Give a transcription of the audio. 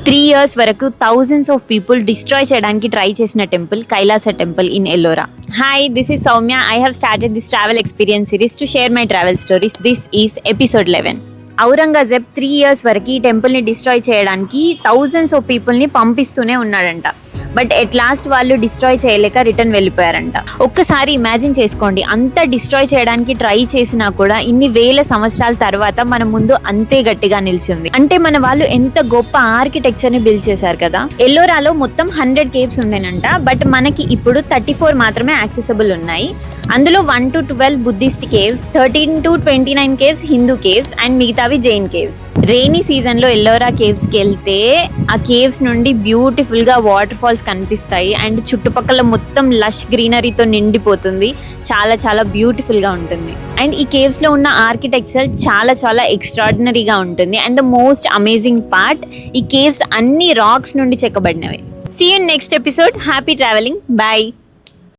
3 years వరకు thousands of people destroy చేయడానికి try చేసిన temple Kailasa temple in Ellora. Hi, this is Soumya. I have started this travel experience series to share my travel stories. This is episode 11. Aurangzeb 3 years వరకు ఈ టెంపుల్ని destroy చేయడానికి thousands of పీపుల్ని పంపిస్తూనే ఉన్నాడంట. But at last వాళ్ళు destroy చేయలేక రిటర్న్ వెళ్ళిపోయారంట. ఒక్కసారి ఇమాజిన్ చేసుకోండి, అంత డిస్ట్రాయ్ చేయడానికి ట్రై చేసినా కూడా ఇన్ని వేల సంవత్సరాల తర్వాత మన ముందు అంతే గట్టిగా నిలిచింది. అంటే మన వాళ్ళు ఎంత గొప్ప ఆర్కిటెక్చర్ ని బిల్డ్ చేశారు కదా. ఎల్లోరాలో మొత్తం 100 caves ఉండేనంట. బట్ మనకి ఇప్పుడు 34 మాత్రమే యాక్సెసిబుల్ ఉన్నాయి. అందులో 1 to 12 Buddhist caves, 13 to 29 caves Hindu caves and మిగతావి జైన్ కేవ్స్. రెయినీ సీజన్ లో ఎల్లోరా కేవ్స్ కి వెళ్తే ఆ కేవ్స్ నుండి బ్యూటిఫుల్ గా వాటర్ ఫాల్స్ కనిపిస్తాయి అండ్ చుట్టుపక్కల మొత్తం లష్ గ్రీనరీతో నిండిపోతుంది. చాలా చాలా బ్యూటిఫుల్ గా ఉంటుంది. అండ్ ఈ కేవ్స్ లో ఉన్న ఆర్కిటెక్చర్ చాలా చాలా ఎక్స్ట్రాడినరీగా ఉంటుంది. And the most amazing part, ఈ కేవ్స్ అన్ని రాక్స్ నుండి చెక్కబడినవి. See you in next episode. Happy traveling. Bye.